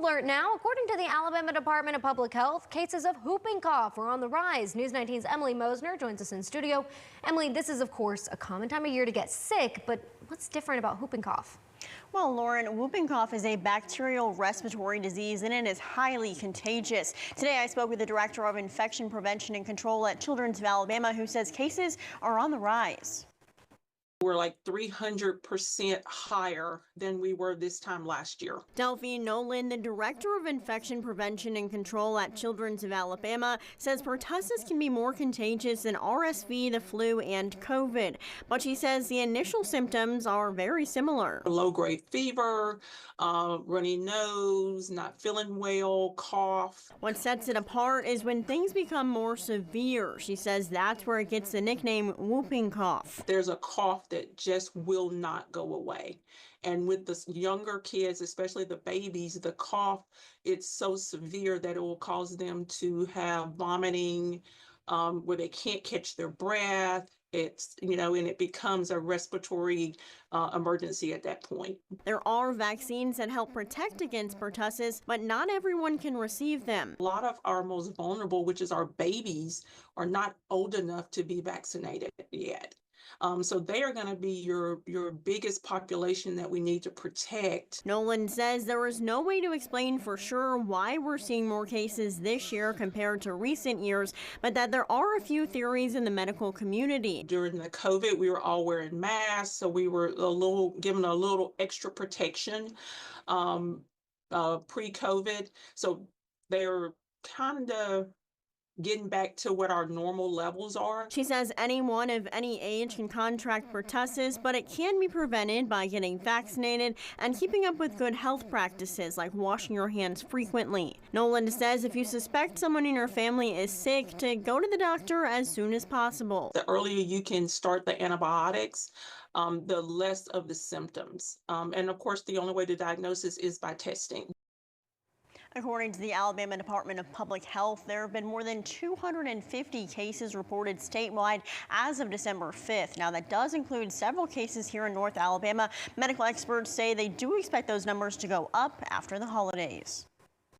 alert now. According to the Alabama Department of Public Health, cases of whooping cough are on the rise. News 19's Emily Mosner joins us in studio. Emily, this is, of course, a common time of year to get sick, but what's different about whooping cough? Well, Lauren, whooping cough is a bacterial respiratory disease and it is highly contagious. Today, I spoke with the director of infection prevention and control at Children's of Alabama, who says cases are on the rise. We're like 300% higher than we were this time last year. Delphine Nolan, the director of infection prevention and control at Children's of Alabama, says pertussis can be more contagious than RSV, the flu, and COVID. But she says the initial symptoms are very similar. Low-grade fever, runny nose, not feeling well, cough. What sets it apart is when things become more severe. She says that's where it gets the nickname whooping cough. There's a cough that just will not go away. And with the younger kids, especially the babies, the cough, it's so severe that it will cause them to have vomiting, where they can't catch their breath. It's, and it becomes a respiratory emergency at that point. There are vaccines that help protect against pertussis, but not everyone can receive them. A lot of our most vulnerable, which is our babies, are not old enough to be vaccinated yet. So they are going to be your biggest population that we need to protect. Nolan says there is no way to explain for sure why we're seeing more cases this year compared to recent years, but that there are a few theories in the medical community. During the COVID, we were all wearing masks, so we were given a little extra protection pre-COVID. So they're kind of getting back to what our normal levels are. She says anyone of any age can contract pertussis, but it can be prevented by getting vaccinated and keeping up with good health practices like washing your hands frequently. Nolan says if you suspect someone in your family is sick, to go to the doctor as soon as possible. The earlier you can start the antibiotics, the less of the symptoms. And of course, the only way to diagnose this is by testing. According to the Alabama Department of Public Health, there have been more than 250 cases reported statewide as of December 5th. Now, that does include several cases here in North Alabama. Medical experts say they do expect those numbers to go up after the holidays.